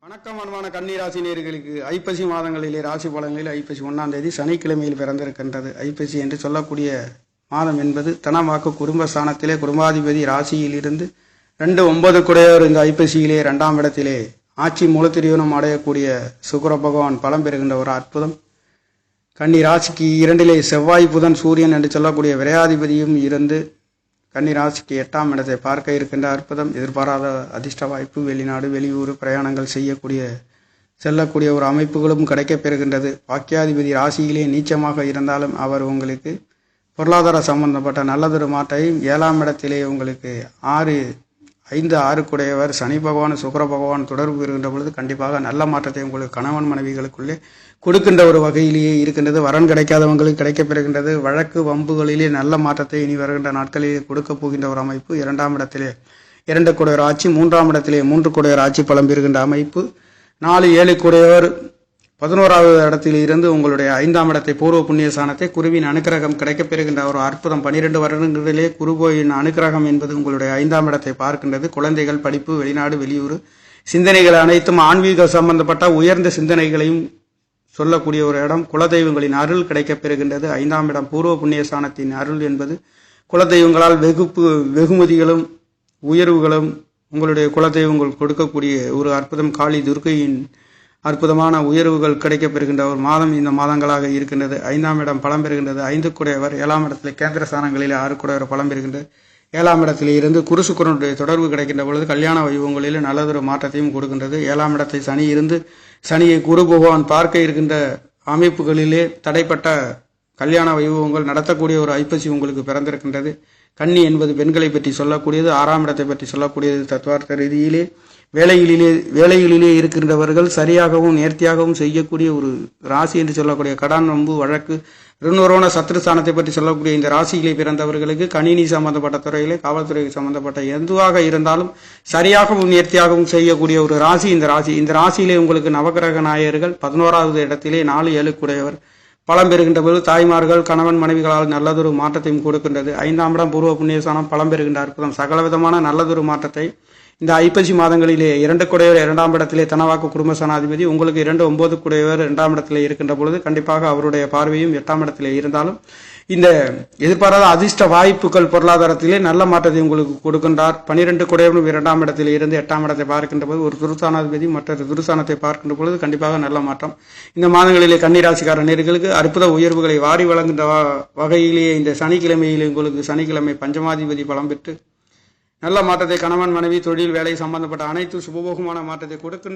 வணக்கம் அன்பான கன்னிராசி நேயர்களுக்கு ஐப்பசி மாதங்களிலே ராசி பலன்களில் ஐப்பசி 1ஆம் தேதி சனிக்கிழமையில் பிறந்திருக்கின்றது. ஐப்பசி என்று சொல்லக்கூடிய மாதம் என்பது தனவாக்கு குடும்பஸ்தானத்திலே குடும்பாதிபதி ராசியில் இருந்து 2-9 குடையோர் இந்த ஐப்பசியிலே 2ஆம் இடத்திலே ஆட்சி மூலத்திரியோனம் அடையக்கூடிய சுக்கிர பகவான் பலம் பெறுகின்ற ஒரு அற்புதம். கன்னி ராசிக்கு 2லே செவ்வாய் புதன் சூரியன் என்று சொல்லக்கூடிய விரையாதிபதியும் இருந்து கன்னி ராசிக்கு 8ஆம் இடத்தை பார்க்க இருக்கின்ற அற்புதம். எதிர்பாராத அதிர்ஷ்ட வாய்ப்பு, வெளிநாடு வெளியூர் பிரயாணங்கள் செல்லக்கூடிய ஒரு அமைப்புகளும் கிடைக்கப் பெறுகின்றது. பாக்கியாதிபதி ராசியிலே நீச்சமாக இருந்தாலும் அவர் உங்களுக்கு பொருளாதார சம்பந்தப்பட்ட நல்லதொரு மாற்றையும் 7ஆம் இடத்திலே உங்களுக்கு 5-6 குடையவர் சனி பகவான் சுக்கிர பகவான் தொடர்பு பெறுகின்ற பொழுது கண்டிப்பாக நல்ல மாற்றத்தை உங்களுக்கு கணவன் மனைவிகளுக்குள்ளே கொடுக்கின்ற ஒரு வகையிலேயே இருக்கின்றது. வரன் கிடைக்காதவங்களுக்கு கிடைக்கப் பெறுகின்றது. வழக்கு வம்புகளிலே நல்ல மாற்றத்தை இனி வருகின்ற நாட்களிலே கொடுக்க போகின்ற ஒரு அமைப்பு. 2ஆம் இடத்திலே 2 குடையவர் ஆட்சி, 3ஆம் இடத்திலே 3 குடையவர் ஆட்சி பலம் பெறுகின்ற அமைப்பு. 4-7 குடையவர் 11ஆவது இடத்தில் இருந்து உங்களுடைய 5ஆம் இடத்தை பூர்வ புண்ணிய ஸ்தானத்தை குருவின் அனுக்கிரகம் கிடைக்கப் பெறுகின்ற ஒரு அற்புதம். 12 வருடங்களிலே குருவோயின் அனுக்கிரகம் என்பது உங்களுடைய 5ஆம் இடத்தை பார்க்கின்றது. குழந்தைகள், படிப்பு, வெளிநாடு வெளியூர் சிந்தனைகள் அனைத்தும் ஆன்மீக சம்பந்தப்பட்ட உயர்ந்த சிந்தனைகளையும் சொல்லக்கூடிய ஒரு இடம். குலதெய்வங்களின் அருள் கிடைக்கப் பெறுகின்றது. 5ஆம் இடம் பூர்வ புண்ணிய ஸ்தானத்தின் அருள் என்பது குலதெய்வங்களால் வெகுமதிகளும் உயர்வுகளும் உங்களுடைய குலதெய்வங்கள் கொடுக்கக்கூடிய ஒரு அற்புதம். காளி துர்க்கையின் அற்புதமான உயர்வுகள் கிடைக்கப் பெறுகின்ற ஒரு மாதம் இந்த மாதங்களாக இருக்கின்றது. 5ஆம் இடம் பலம் பெறுகின்றது. 5 குடையவர் 7ஆம் இடத்தில் கேந்திர ஸ்தானங்களில் 6 குடையவர் பலம் பெறுகின்றது. 7ஆம் இடத்திலே இருந்து குருசுக்கரனுடைய தொடர்பு கிடைக்கின்ற பொழுது கல்யாண வைபவங்களில் நல்லதொரு மாற்றத்தையும் கொடுக்கின்றது. 7ஆம் இடத்தை சனி இருந்து சனியை குரு பகவான் பார்க்க இருக்கின்ற அமைப்புகளிலே தடைப்பட்ட கல்யாண வைபவங்கள் நடத்தக்கூடிய ஒரு ஐப்பசி உங்களுக்கு பிறந்திருக்கின்றது. கன்னி என்பது பெண்களை பற்றி சொல்லக்கூடியது. 6ஆம் இடத்தை பற்றி சொல்லக்கூடியது. தத்துவார்த்த ரீதியிலே வேலைகளிலே இருக்கின்றவர்கள் சரியாகவும் நேர்த்தியாகவும் செய்யக்கூடிய ஒரு ராசி என்று சொல்லக்கூடிய கடன் வம்பு வழக்கு ருணரோண சத்ருஸ்தானத்தை பற்றி சொல்லக்கூடிய இந்த ராசியிலே பிறந்தவர்களுக்கு கணினி சம்பந்தப்பட்ட துறையிலே காவல்துறை சம்பந்தப்பட்ட எதுவாக இருந்தாலும் சரியாகவும் நேர்த்தியாகவும் செய்யக்கூடிய ஒரு ராசி இந்த ராசியிலே உங்களுக்கு நவகிரக நாயகர்கள் 11ஆவது இடத்திலே 4-7 குடையவர் பலம் பெறுகின்ற போது தாய்மார்கள் கணவன் மனைவிகளால் நல்லதொரு மாற்றத்தையும் கொடுக்கின்றது. 5ஆம் இடம் பூர்வ புண்ணியஸ்தானம் பலம் பெறுகின்ற அற்புதம். சகலவிதமான நல்லதொரு மாற்றத்தை இந்த ஐப்பசி மாதங்களிலே 2 குடையவர் 2ஆம் இடத்திலே தனவாக்கு குடும்பஸ்தானாதிபதி உங்களுக்கு 2-9 குடையவர் 2ஆம் இடத்திலே இருக்கின்ற பொழுது கண்டிப்பாக அவருடைய பார்வையும் 8ஆம் இடத்திலே இருந்தாலும் இந்த எதிர்பாராத அதிர்ஷ்ட வாய்ப்புகள் பொருளாதாரத்திலே நல்ல மாற்றத்தை உங்களுக்கு கொடுக்கின்றார். 12 குடையவரும் 2ஆம் இடத்திலே இருந்து 8ஆம் இடத்தை பார்க்கின்ற போது ஒரு துருஸ்தானாதிபதி மற்ற துருஸ்தானத்தை பார்க்கின்ற பொழுது கண்டிப்பாக நல்ல மாற்றம். இந்த மாதங்களிலே கன்னிராசிக்கார நேயர்களுக்கு அற்புத உயர்வுகளை வாரி வழங்குகின்ற வகையிலேயே இந்த சனிக்கிழமையிலே உங்களுக்கு சனிக்கிழமை பஞ்சமாதிபதி பலம் பெற்று நல்ல மாற்றத்தை கணவன் மனைவி தொழில் வேலை சம்பந்தப்பட்ட அனைத்து சுபபோகமான மாற்றத்தை கொடுக்கின்ற